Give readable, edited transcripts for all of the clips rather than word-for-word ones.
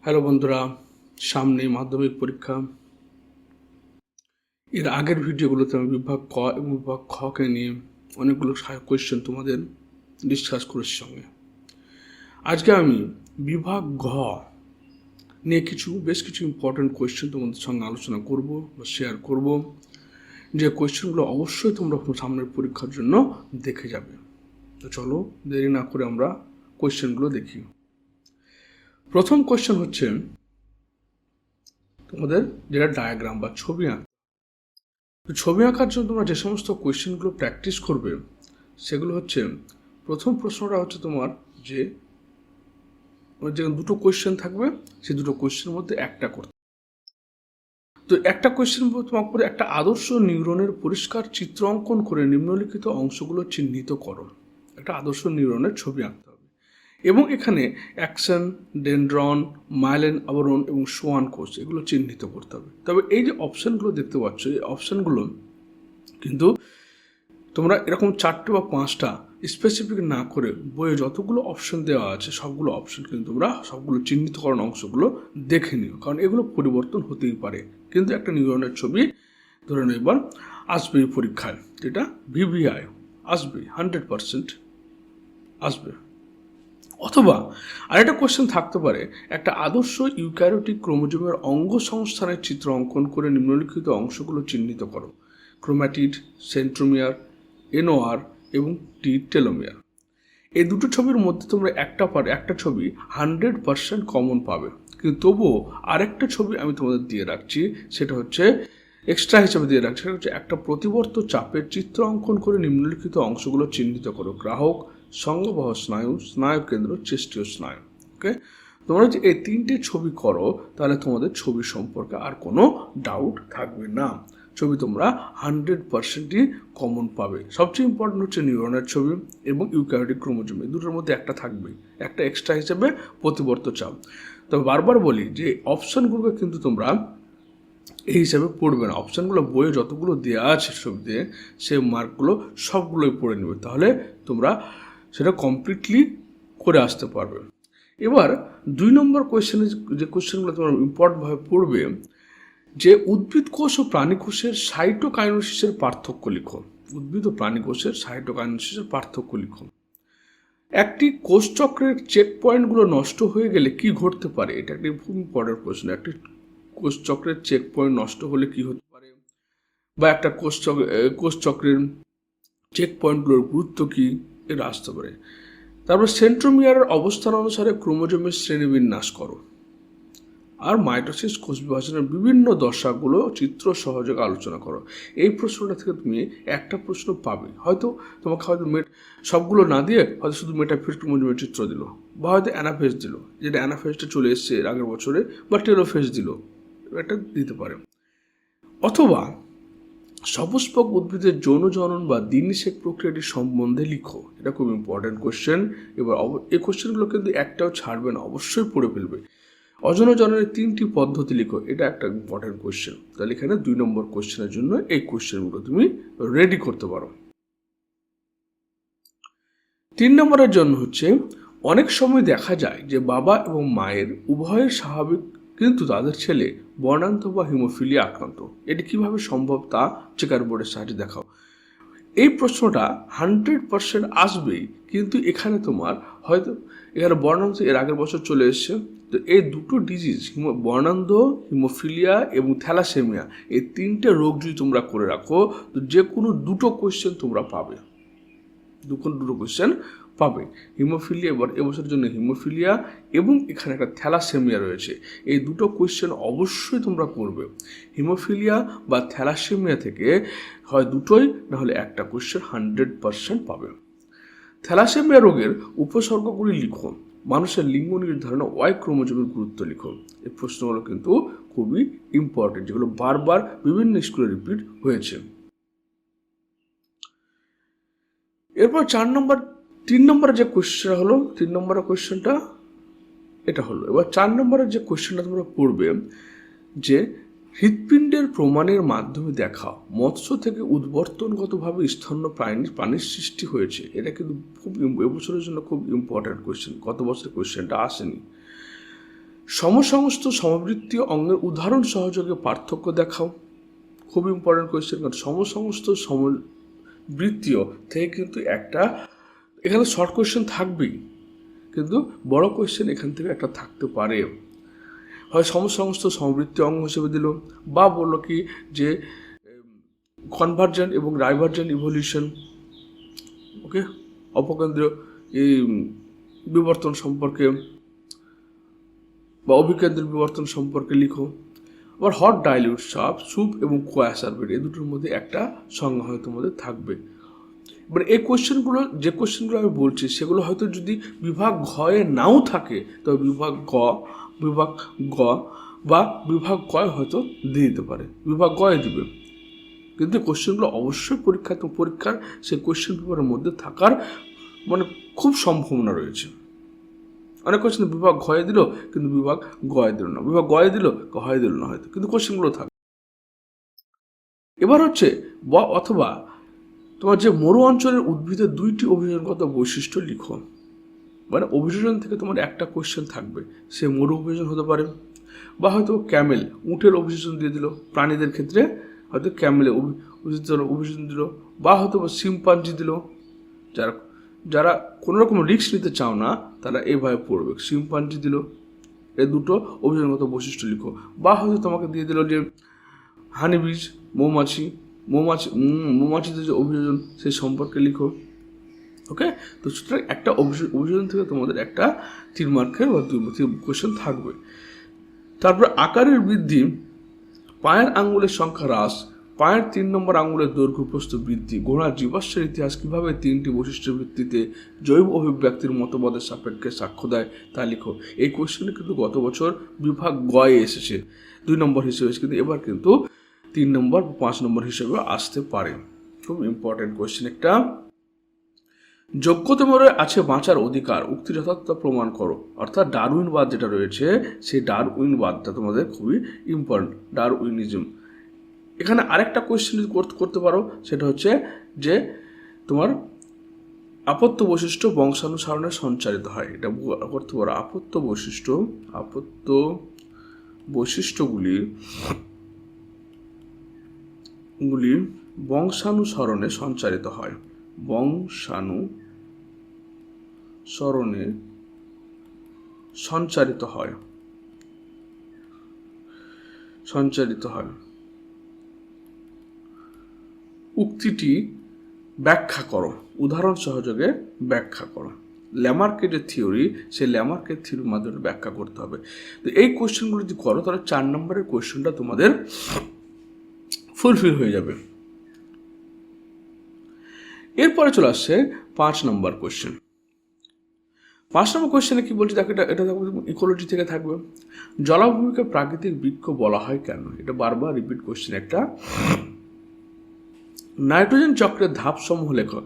Hello বন্ধুরা, সামনে মাধ্যমিক পরীক্ষা। এর আগের ভিডিওগুলোতে আমি বিভাগ ক এবং বিভাগ খকে নিয়ে অনেকগুলো কোয়েশ্চেন তোমাদের ডিসকাস করেছি সঙ্গে। আজকে আমি বিভাগ ঘ নিয়ে বেশ কিছু ইম্পর্টেন্ট কোয়েশ্চেন তোমাদের সঙ্গে আলোচনা করব বা শেয়ার করব, যে কোয়েশ্চেনগুলো অবশ্যই তোমরা সামনের পরীক্ষার জন্য দেখে যাবে। তো চলো দেরি না করে আমরা কোয়েশ্চেনগুলো দেখি। প্রথম কোয়েশ্চেন হচ্ছে তোমাদের যেটা ডায়াগ্রাম বা ছবি আঁকা। তো ছবি আঁকার জন্য তোমরা যে সমস্ত কোয়েশ্চেনগুলো প্র্যাকটিস করবে সেগুলো হচ্ছে, প্রথম প্রশ্নটা হচ্ছে তোমার যে দুটো কোয়েশ্চেন থাকবে, সেই দুটো কোয়েশ্চেনের মধ্যে একটা করতে। তো একটা কোয়েশ্চেন তোমাকে করে একটা আদর্শ নিউরনের পরিষ্কার চিত্র অঙ্কন করে নিম্নলিখিত অংশগুলো চিহ্নিত করো। একটা আদর্শ নিউরনের ছবি আঁকতে হবে এবং এখানে অ্যাকশন, ডেনড্রন, মাইলিন আবরণ এবং সোয়ান কোষ এগুলো চিহ্নিত করতে হবে। তবে এই যে অপশানগুলো দেখতে পাচ্ছ, এই অপশানগুলো কিন্তু তোমরা এরকম 4টে বা 5টা স্পেসিফিক না করে বইয়ে যতগুলো অপশন দেওয়া আছে সবগুলো অপশন কিন্তু তোমরা সবগুলো চিহ্নিতকরণ অংশগুলো দেখে নিও, কারণ এগুলো পরিবর্তন হতেই পারে। কিন্তু একটা নিউরনের ছবি ধরে নিও এবার আসবে এই পরীক্ষায়, যেটা ভিভিআই আসবে, 100% আসবে। অথবা আরেকটা কোশ্চেন থাকতে পারে, একটা আদর্শ ইউক্যারিওটিক ক্রোমোজোমের অঙ্গ সংস্থানের চিত্র অঙ্কন করে নিম্নলিখিত অংশগুলো চিহ্নিত করো। ক্রোম্যাটিড, সেন্ট্রোমিয়ার, এনওআর এবং টেলোমিয়ার। এই দুটো ছবির মধ্যে তোমরা একটা ছবি 100% কমন পাবে, কিন্তু তবুও আরেকটা ছবি আমি তোমাদের দিয়ে রাখছি, সেটা হচ্ছে এক্সট্রা হিসেবে দিয়ে রাখছি, সেটা হচ্ছে একটা প্রতিবর্ত চাপের চিত্র অঙ্কন করে নিম্নলিখিত অংশগুলো চিহ্নিত করো। গ্রাহক, সংঘবহ স্নায়ু, স্নায়ুকেন্দ্র, চেষ্টীয় স্নায়ু। ওকে, তোমরা যে এই 3টে ছবি করো তাহলে তোমাদের ছবি সম্পর্কে আর কোনো ডাউট থাকবে না। ছবি তোমরা 100%ই কমন পাবে। সবচেয়ে ইম্পর্টেন্ট হচ্ছে নিউরনের ছবি এবং ইউক্যারিওটিক ক্রোমোজোম, এই দুটোর মধ্যে একটা থাকবেই, একটা এক্সট্রা হিসেবে প্রতিবর্ত চাপ। তবে বারবার বলি যে অপশানগুলোকে কিন্তু তোমরা এই হিসাবে পড়বে না। অপশানগুলো বইয়ে যতগুলো দেওয়া আছে ছবিতে, সেই মার্কগুলো সবগুলোই পড়ে নেবে, তাহলে তোমরা সেটা কমপ্লিটলি করে আসতে পারবে। এবার 2 নম্বর কোয়েশ্চেনে যে কোয়েশ্চেনগুলো তোমরা ইম্পর্টেন্টভাবে পড়বে, যে উদ্ভিদ কোষ ও প্রাণী কোষের সাইটোকাইনেসিসের পার্থক্য লিখো। উদ্ভিদ ও প্রাণী কোষের সাইটোকাইনেসিসের পার্থক্য লিখো। একটি কোষ চক্রের চেক পয়েন্টগুলো নষ্ট হয়ে গেলে কি ঘটতে পারে? এটা একটি খুব ইম্পর্টেন্ট প্রশ্ন। একটি কোষ চক্রের চেক পয়েন্ট নষ্ট হলে কি হতে পারে, বা একটা কোষ চক্রের চেক পয়েন্টগুলোর গুরুত্ব কি, এটা আসতে পারে। তারপর সেন্ট্রোমিয়ারের অবস্থান অনুসারে ক্রোমোজোমের শ্রেণীবিন্যাস করো। আর মাইটোসিস কোষ বিভাজনের বিভিন্ন দশাগুলো চিত্র সহযোগে আলোচনা করো। এই প্রশ্নটা থেকে তুমি একটা প্রশ্ন পাবে, হয়তো তোমাকে সবগুলো না দিয়ে হয়তো শুধু মেটাফেজ ক্রোমোজোমের চিত্র দিল, বা হয়তো অ্যানাফেজ দিল, যেটা অ্যানাফেজটা চলে এসছে এর আগের বছরে, বা টেলোফেজ দিল, এটা দিতে পারে। অথবা সপুষ্পক উদ্ভিদের যৌন জনন বা দিননিষেক প্রক্রিয়াটি সম্বন্ধে লিখো। এটা খুব ইম্পর্টেন্ট কোশ্চেন। এবার এই কোশ্চেনগুলো কিন্তু একটাও ছাড়বে না, অবশ্যই পড়ে ফেলবে। অযৌন জননের 3টি পদ্ধতি লিখো। এটা একটা ইম্পর্টেন্ট কোশ্চেন। তাহলে এখানে 2 নম্বর কোশ্চেনের জন্য এই কোশ্চেনগুলো তুমি রেডি করতে পারো। 3 নম্বরের জন্য হচ্ছে, অনেক সময় দেখা যায় যে বাবা এবং মায়ের উভয়ের স্বাভাবিক, কিন্তু তাদের ছেলে বর্ণান্ধ বা হিমোফিলিয়া আক্রান্ত। এটি কিভাবে সম্ভব তা চেকার বোর্ডের সাহায্যে দেখাও। এই প্রশ্নটা 100% আসবেই, কিন্তু এখানে তোমার হয়তো এখানে বর্ণান্ধ এর আগের বছর চলে এসছে। তো এই দুটো ডিজিজ, বর্ণান্ধ, হিমোফিলিয়া এবং থ্যালাসেমিয়া, এই 3টে রোগ যদি তোমরা করে রাখো, তো যে কোনো দুটো কোয়েশ্চেন তোমরা পাবে, দুটো কোয়েশ্চেন পাবে। হিমোফিলিয়া, এবার এবছরের জন্য হিমোফিলিয়া এবং এখানে একটা থ্যালাসেমিয়া রয়েছে, এই দুটো কোয়েশ্চেন অবশ্যই তোমরা করবে। হিমোফিলিয়া বা থ্যালাসেমিয়া থেকে হয় দুটোই, না হলে একটা কোয়েশ্চেন 100% পাবে। থ্যালাসেমিয়া রোগের উপসর্গগুলি লিখো। মানুষের লিঙ্গ নির্ধারণে ওয়াই ক্রোমোজোমের গুরুত্ব লিখো। এই প্রশ্নগুলো কিন্তু খুবই ইম্পর্টেন্ট, যেগুলো বারবার বিভিন্ন স্কুলে রিপিট হয়েছে। এরপর 3 নম্বরের যে কোয়েশ্চেনটা হলো, 3 নম্বরের কোয়েশ্চেনটা এটা হলো। এবার 4 নম্বরের যে কোয়েশ্চেনটা তোমরা পড়বে, যে হৃৎপিণ্ডের প্রমাণের মাধ্যমে দেখাও মৎস্য থেকে উদ্বর্তনগতভাবে স্তন্য প্রাণীর সৃষ্টি হয়েছে। এটা কিন্তু খুব এবছরের জন্য খুব ইম্পর্ট্যান্ট কোয়েশ্চেন, গত বছরের কোয়েশ্চেনটা আসেনি। সমসমস্ত সমবৃত্তীয় অঙ্গের উদাহরণ সহযোগে পার্থক্য দেখাও। খুব ইম্পর্টেন্ট কোয়েশ্চেন, কারণ সমসমস্ত সমবৃত্তীয় থেকে কিন্তু একটা এখানে শর্ট কোয়েশ্চেন থাকবেই, কিন্তু বড় কোয়েশ্চেন এখান থেকে একটা থাকতে পারে। হয় সমস্ত সমবৃত্তীয় অঙ্গ হিসেবে দিল, বা বললো কি যে কনভার্জেন্ট এবং ডাইভার্জেন্ট ইভলিউশন, ওকে, অপকেন্দ্রীয় এই বিবর্তন সম্পর্কে বা অভিকেন্দ্রিক বিবর্তন সম্পর্কে লিখো। আবার হট ডাইলিউট সাপ, স্যুপ এবং কোয়াসারবেট, এই দুটোর মধ্যে একটা সংজ্ঞা হয়তো তোমাদের থাকবে। এবার এই কোয়েশ্চেনগুলো, যে কোয়েশ্চেনগুলো আমি বলছি সেগুলো হয়তো যদি বিভাগ ঘয়ে নাও থাকে, তবে বিভাগ গ বা বিভাগ গয় হয়তো দিয়ে দিতে পারে, বিভাগ গয়ে দিবে। কিন্তু কোয়েশ্চেনগুলো অবশ্যই পরীক্ষার সেই কোয়েশ্চেন পেপারের মধ্যে থাকার মানে খুব সম্ভাবনা রয়েছে। অনেক কোয়েশ্চেন বিভাগ ঘয়ে দিল কিন্তু বিভাগ গয়ে দিল না, বিভাগ গয়ে দিল ঘয়ে দিল না হয়তো, কিন্তু কোয়েশ্চেনগুলো থাকবে। এবার হচ্ছে অথবা তোমার যে মরু অঞ্চলের উদ্ভিদের 2টি অভিযোজনগত বৈশিষ্ট্য লিখো। মানে অভিযোজন থেকে তোমার একটা কোয়েশ্চেন থাকবে, সে মরু অভিযোজন হতে পারে, বা হয়তো ক্যামেল, উটের অভিযোজন দিয়ে দিল, প্রাণীদের ক্ষেত্রে হয়তো ক্যামেলে অভিযোজন দিল, বা হয়তো শিম্পাঞ্জি দিল। যারা কোনো রকম রিস্ক নিতে চাও না তারা এইভাবে পড়বে, শিম্পাঞ্জি দিল, এ দুটো অভিযোজনগত বৈশিষ্ট্য লিখো। বা হয়তো তোমাকে দিয়ে দিল যে হানিবিজ, মৌমাছিদের যে অভিযোজন সেই সম্পর্কে লিখো। ওকে, তো সুতরাং একটা অভিযোজন থেকে তোমাদের একটা 3 মার্কের বা 2 কোয়েশ্চেন থাকবে। তারপর আকারের বৃদ্ধি, পায়ের আঙ্গুলের সংখ্যা হ্রাস, পায়ের 3 নম্বর আঙ্গুলের দৈর্ঘ্য প্রস্থ বৃদ্ধি, ঘোড়ার জীবাশ্মের ইতিহাস কীভাবে 3টি বৈশিষ্ট্যের ভিত্তিতে জৈব অভিব্যক্তির মতবাদের সাপেক্ষে সাক্ষ্য দেয় তা লিখো। এই কোয়েশ্চেনটা কিন্তু গত বছর বিভাগ গয়ে এসেছে, 2 নম্বর হিসেবে এসেছে, কিন্তু এবার কিন্তু 3 নম্বর 5 নম্বর হিসেবে আসতে পারে। খুব ইম্পর্টেন্ট কোয়েশ্চেন একটা। যোগ্যতমরে আছে বাঁচার অধিকার, উক্তি যথার্থতা প্রমাণ করো। অর্থাৎ ডারউইনবাদ যেটা রয়েছে সেই ডারউইনবাদটা তোমাদের খুবই ইম্পর্টেন্ট, ডারউইনিজম। এখানে আরেকটা কোয়েশ্চেন যদি করতে পারো, সেটা হচ্ছে যে তোমার আপত্য বৈশিষ্ট্য বংশানুসারণে সঞ্চারিত হয়, এটা করতে পারো। আপত্য বৈশিষ্ট্যগুলি বংশানুসরণে সঞ্চারিত হয়, বংশানুসরণে সঞ্চারিত হয়। উক্তিটি ব্যাখ্যা করো, উদাহরণ সহযোগে ব্যাখ্যা করো। ল্যামার্কের যে থিওরি, সেই ল্যামার্কের থিওরির মাধ্যমে ব্যাখ্যা করতে হবে। তো এই কোয়েশ্চেনগুলো যদি করো তাহলে 4 নম্বরের কোয়েশ্চেনটা তোমাদের ফুলফিল হয়ে যাবে। এরপরে চলে আসছে 5 নম্বর কোয়েশ্চেন। 5 নম্বর কোয়েশ্চেনে কি বলছি দেখো, এটা ইকোলজি থেকে থাকবে। জলাভূমিকে প্রাকৃতিক বৃক্ষ বলা হয় কেন? এটা বারবার রিপিট কোয়েশ্চেন একটা। নাইট্রোজেন চক্রের ধাপ সমূহ লেখো।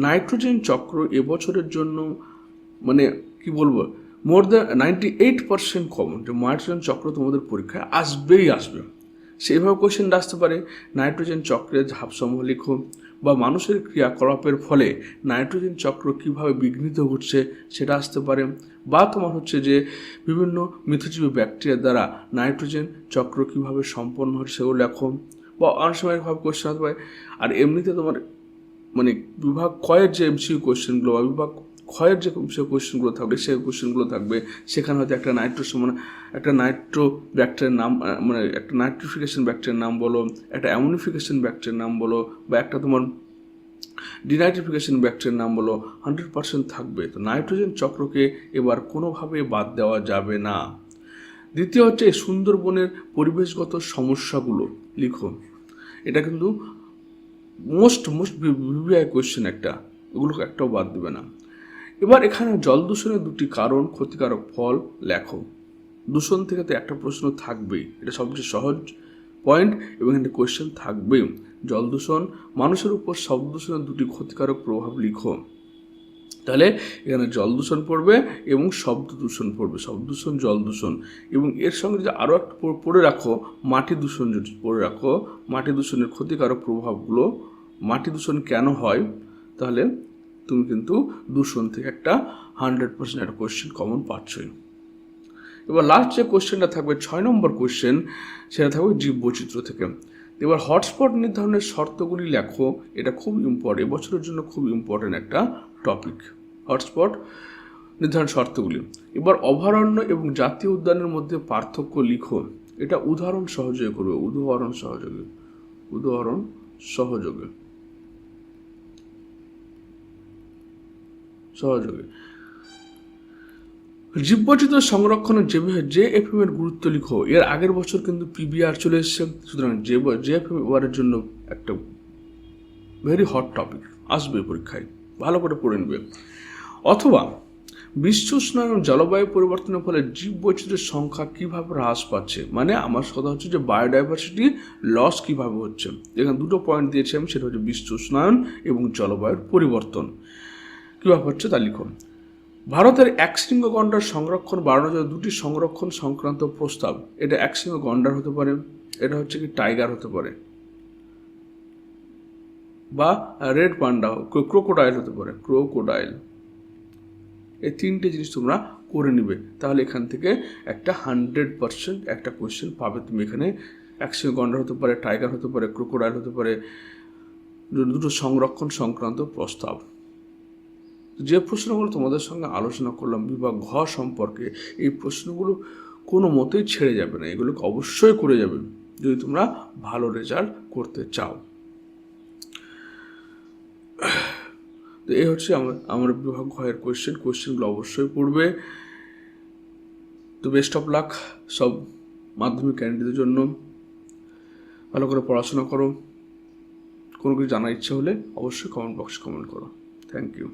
নাইট্রোজেন চক্র এবছরের জন্য মানে কি বলবো, মোর দ্যান 98% কমন, যে নাইট্রোজেন চক্র তোমাদের পরীক্ষায় আসবে। সেইভাবে কোয়েশ্চেনটা আসতে পারে। নাইট্রোজেন চক্রের ধাপসমূহ লিখো, বা মানুষের ক্রিয়াকলাপের ফলে নাইট্রোজেন চক্র কিভাবে বিঘ্নিত ঘটছে সেটা আসতে পারে। বা তোমার হচ্ছে যে বিভিন্ন মিথজীবী ব্যাকটেরিয়া দ্বারা নাইট্রোজেন চক্র কিভাবে সম্পন্ন হচ্ছে সেগুলো লেখো। বা অনেক সময় ভাবে কোয়েশ্চেন আসতে পারে। আর এমনিতে তোমার মানে বিভাগ ক্ষয়ের যে এমসিকিউ কোয়েশ্চেনগুলো বা বিভাগ ক্ষয়ের যে কোয়েশ্চেনগুলো থাকবে সেই কোয়েশ্চেনগুলো থাকবে, সেখানে হয়তো একটা নাইট্রো ব্যাকটেরিয়ার নাম, মানে একটা নাইট্রিফিকেশন ব্যাকটেরিয়ার নাম বলো, একটা অ্যামোনিফিকেশন ব্যাকটেরিয়ার নাম বলো, বা একটা তোমার ডিনাইট্রিফিকেশন ব্যাকটেরিয়ার নাম বলো, 100% থাকবে। তো নাইট্রোজেন চক্রকে এবার কোনোভাবে বাদ দেওয়া যাবে না। দ্বিতীয় হচ্ছে সুন্দরবনের পরিবেশগত সমস্যাগুলো লিখো। এটা কিন্তু মোস্ট ভিভিআই কোয়েশ্চেন একটা, ওগুলোকে একটাও বাদ দেবে না। এবার এখানে জল দূষণের 2টি কারণ, ক্ষতিকারক ফল লেখো। দূষণ থেকে তো একটা প্রশ্ন থাকবেই, এটা সবচেয়ে সহজ পয়েন্ট এবং এখানে কোয়েশ্চেন থাকবেই। জল দূষণ, মানুষের উপর শব্দ দূষণের 2টি ক্ষতিকারক প্রভাব লিখো। তাহলে এখানে জল দূষণ পড়বে এবং শব্দ দূষণ পড়বে, শব্দ দূষণ, জল দূষণ। এবং এর সঙ্গে যদি আরও একটা পড়ে রাখো মাটি দূষণ, যদি পড়ে রাখো মাটি দূষণের ক্ষতিকারক প্রভাবগুলো, মাটি দূষণ কেন হয়, তাহলে তুমি কিন্তু দূষণ থেকে একটা 100% একটা কোয়েশ্চেন কমন পাচ্ছই। এবার লাস্ট যে কোশ্চেনটা থাকবে 6 নম্বর কোশ্চেন, সেটা থাকবে জীববৈচিত্র্য থেকে। এবার হটস্পট নির্ধারণের শর্তগুলি লেখো, এটা খুব ইম্পর্টেন্ট, এবছরের জন্য খুব ইম্পর্টেন্ট একটা টপিক, হটস্পট নির্ধারণ শর্তগুলি। এবার অভয়ারণ্য এবং জাতীয় উদ্যানের মধ্যে পার্থক্য লিখো, এটা উদাহরণ সহযোগে করবে, উদাহরণ সহযোগে। জীববৈচিত্র্য সংরক্ষণের JFM এর গুরুত্ব লিখো, এর আগের বছর কিন্তু PBR চলে এসছে, সুতরাং JFM এবারের জন্য একটা ভেরি হট টপিক, আসবে পরীক্ষায়, ভালো করে পড়ে নেবে। অথবা বিশ্ব উষ্ণায়ন জলবায়ু পরিবর্তনের ফলে জীববৈচিত্র্যের সংখ্যা কিভাবে হ্রাস পাচ্ছে, মানে আমার কথা হচ্ছে যে বায়োডাইভার্সিটি লস কিভাবে হচ্ছে। এখানে দুটো পয়েন্ট দিয়েছি আমি, সেটা হচ্ছে বিশ্ব উষ্ণায়ন এবং জলবায়ুর পরিবর্তন কীভাবে হচ্ছে তা লিখুন। ভারতের একশৃঙ্গ গন্ডার সংরক্ষণ বাড়ানোর জন্য 2টি সংরক্ষণ সংক্রান্ত প্রস্তাব, এটা একশৃঙ্গ গন্ডার হতে পারে, এটা হচ্ছে কি টাইগার হতে পারে, বা রেড পান্ডা, ক্রোকোডাইল হতে পারে, ক্রোকোডাইল। এই 3টে জিনিস তোমরা করে নিবে, তাহলে এখান থেকে একটা 100% একটা কোয়েশ্চেন পাবে তুমি। এখানে একশৃঙ্গ গন্ডার হতে পারে, টাইগার হতে পারে, ক্রোকোডাইল হতে পারে, 2টো সংরক্ষণ সংক্রান্ত প্রস্তাব। যে প্রশ্নগুলো তোমাদের সঙ্গে আলোচনা করলাম বিভাগ ঘ সম্পর্কে, এই প্রশ্নগুলো কোনো মতেই ছেড়ে যাবে না, এগুলোকে অবশ্যই করে যাবে যদি তোমরা ভালো রেজাল্ট করতে চাও। তো এই হচ্ছে আমার বিভাগ ঘয়ের কোয়েশ্চেনগুলো অবশ্যই পড়বে। তো বেস্ট অফ লাক সব মাধ্যমিক ক্যান্ডিডেটদের জন্য, ভালো করে পড়াশোনা করো। কোনো কিছু জানার ইচ্ছে হলে অবশ্যই কমেন্ট বক্সে কমেন্ট করো। Thank you.